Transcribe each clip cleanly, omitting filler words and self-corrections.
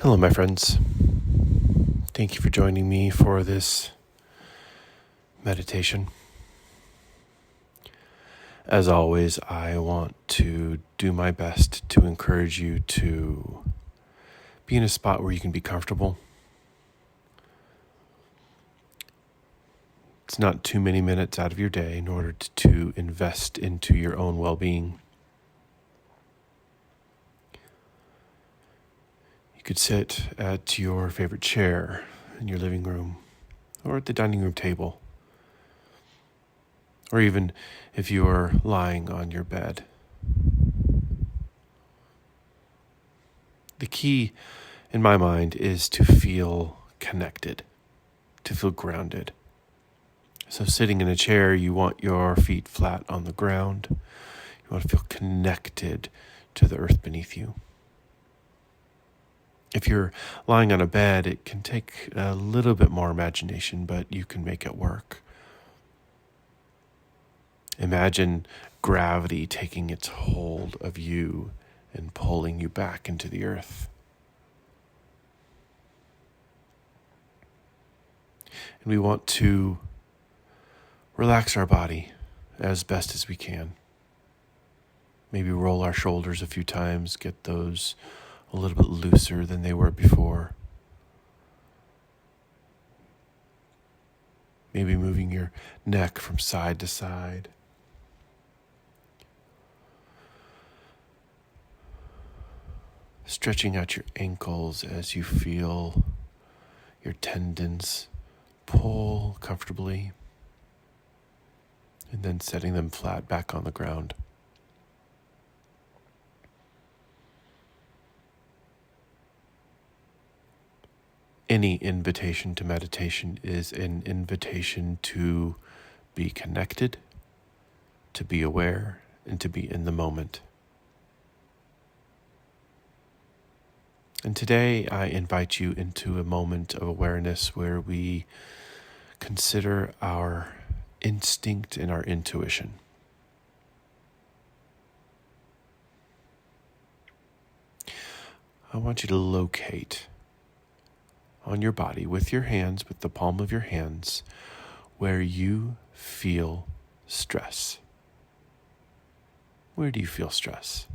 Hello, my friends. Thank you for joining me for this meditation. As always, I want to do my best to encourage you to be in a spot where you can be comfortable. It's not too many minutes out of your day in order to invest into your own well-being. You could sit at your favorite chair in your living room or at the dining room table, or even if you are lying on your bed. The key, in my mind, is to feel connected, to feel grounded. So sitting in a chair, you want your feet flat on the ground. You want to feel connected to the earth beneath you. If you're lying on a bed, it can take a little bit more imagination, but you can make it work. Imagine gravity taking its hold of you and pulling you back into the earth. And we want to relax our body as best as we can. Maybe roll our shoulders a few times, get those a little bit looser than they were before. Maybe moving your neck from side to side. Stretching out your ankles as you feel your tendons pull comfortably, and then setting them flat back on the ground. Any invitation to meditation is an invitation to be connected, to be aware, and to be in the moment. And today I invite you into a moment of awareness where we consider our instinct and our intuition. I want you to locate on your body with your hands, with the palm of your hands, where you feel stress. Where do you feel stress?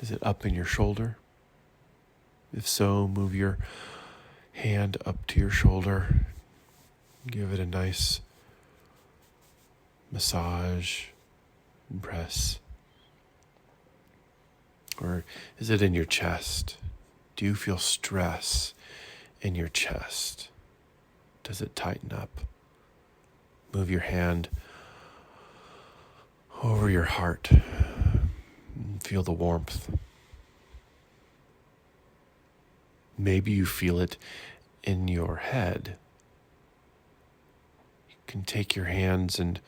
Is it up in your shoulder? If so, move your hand up to your shoulder. Give it a nice massage and press. Or is it in your chest? Do you feel stress in your chest? Does it tighten up? Move your hand over your heart. Feel the warmth. Maybe you feel it in your head. You can take your hands and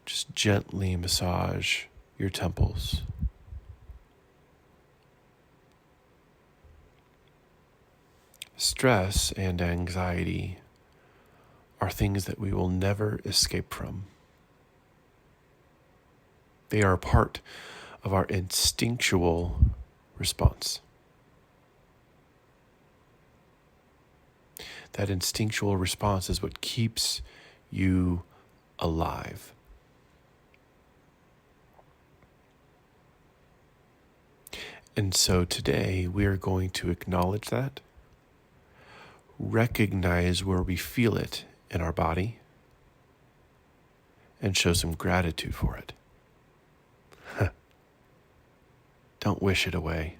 just gently massage your temples. Stress and anxiety are things that we will never escape from. They are a part of our instinctual response. That instinctual response is what keeps you alive. And so today we are going to acknowledge that, recognize where we feel it in our body, and show some gratitude for it. Don't wish it away.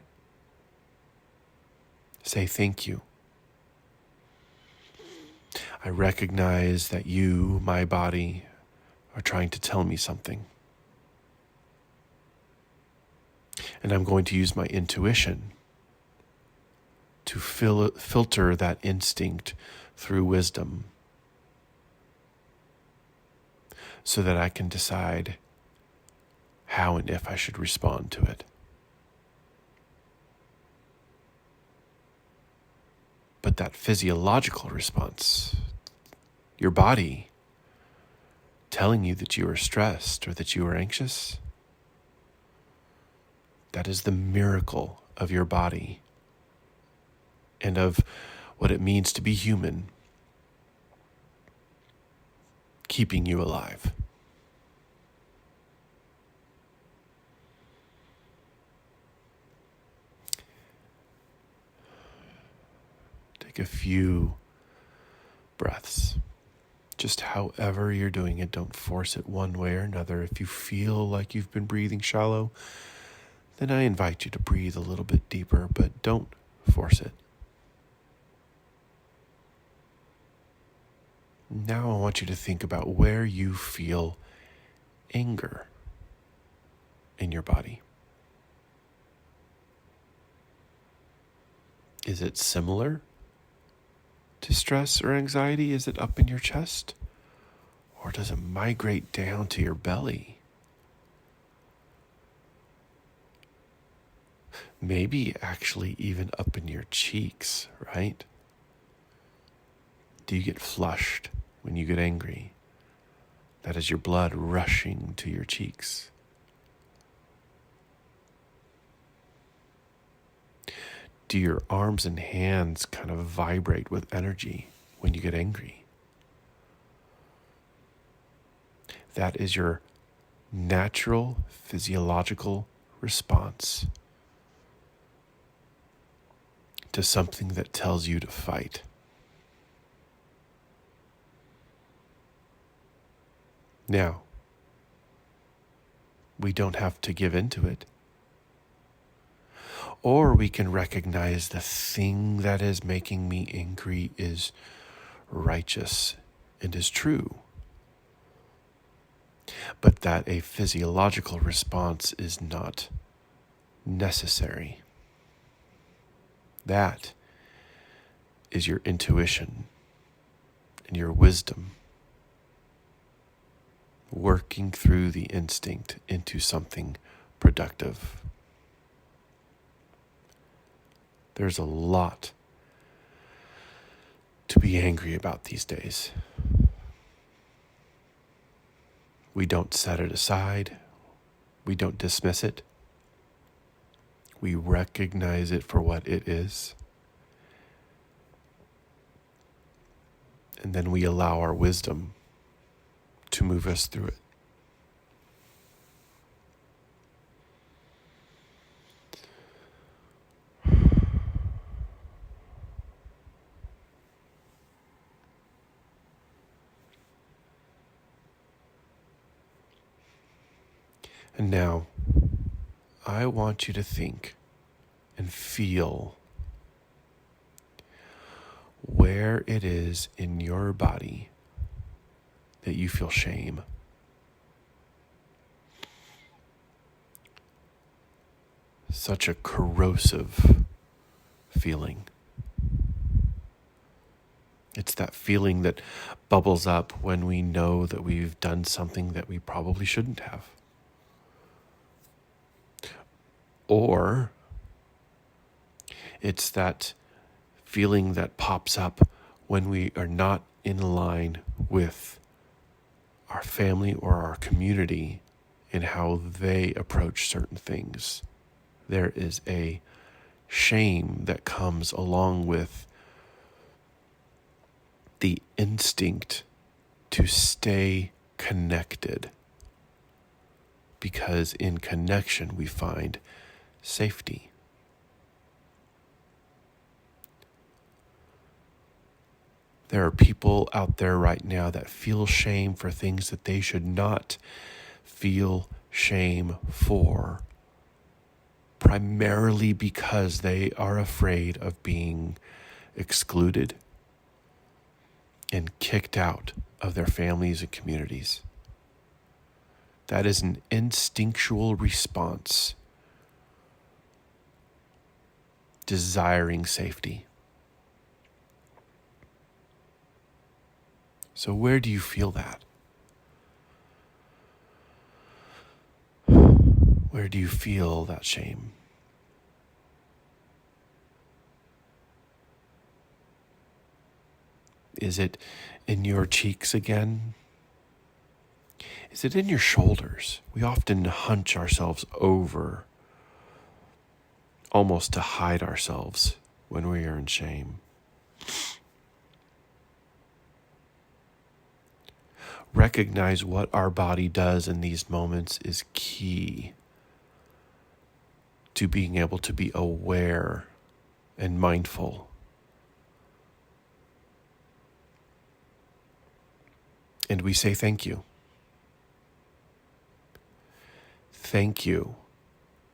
Say thank you. I recognize that you, my body, are trying to tell me something. And I'm going to use my intuition to filter that instinct through wisdom so that I can decide how and if I should respond to it. But that physiological response, your body telling you that you are stressed or that you are anxious, that is the miracle of your body and of what it means to be human, keeping you alive. Take a few breaths. Just however you're doing it, don't force it one way or another. If you feel like you've been breathing shallow, then I invite you to breathe a little bit deeper, but don't force it. Now I want you to think about where you feel anger in your body. Is it similar to stress or anxiety? Is it up in your chest? Or does it migrate down to your belly? Maybe actually even up in your cheeks, right? Do you get flushed when you get angry? That is your blood rushing to your cheeks. Do your arms and hands kind of vibrate with energy when you get angry? That is your natural physiological response to something that tells you to fight. Now, we don't have to give in to it. Or we can recognize the thing that is making me angry is righteous and is true, but that a physiological response is not necessary. That is your intuition and your wisdom working through the instinct into something productive. There's a lot to be angry about these days. We don't set it aside. We don't dismiss it. We recognize it for what it is. And then we allow our wisdom to move us through it. And now, I want you to think and feel where it is in your body that you feel shame. Such a corrosive feeling. It's that feeling that bubbles up when we know that we've done something that we probably shouldn't have. Or it's that feeling that pops up when we are not in line with our family or our community in how they approach certain things. There is a shame that comes along with the instinct to stay connected, because in connection we find safety. There are people out there right now that feel shame for things that they should not feel shame for, primarily because they are afraid of being excluded and kicked out of their families and communities. That is an instinctual response, desiring safety. So where do you feel that? Where do you feel that shame? Is it in your cheeks again? Is it in your shoulders? We often hunch ourselves over almost to hide ourselves when we are in shame. Recognize what our body does in these moments is key to being able to be aware and mindful. And we say thank you. Thank you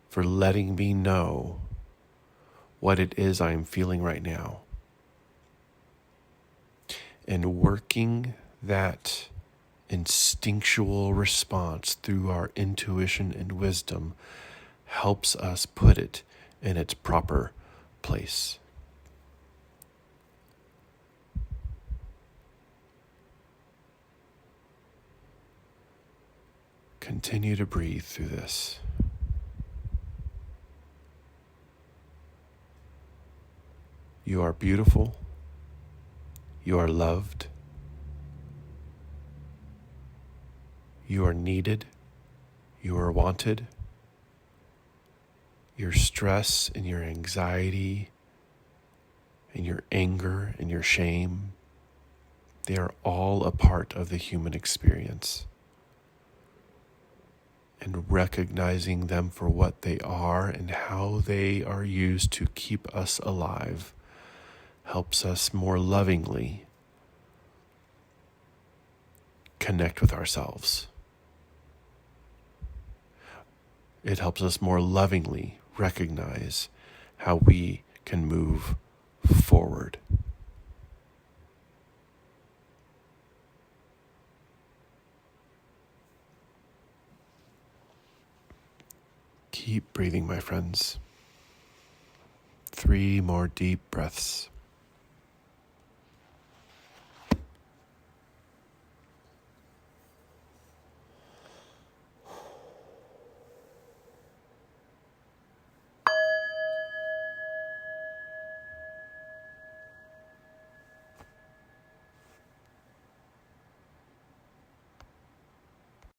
for letting me know what it is I am feeling right now. And working that instinctual response through our intuition and wisdom helps us put it in its proper place. Continue to breathe through this. You are beautiful. You are loved. You are needed. You are wanted. Your stress and your anxiety and your anger and your shame, they are all a part of the human experience. And recognizing them for what they are and how they are used to keep us alive helps us more lovingly connect with ourselves. It helps us more lovingly recognize how we can move forward. Keep breathing, my friends. 3 more deep breaths.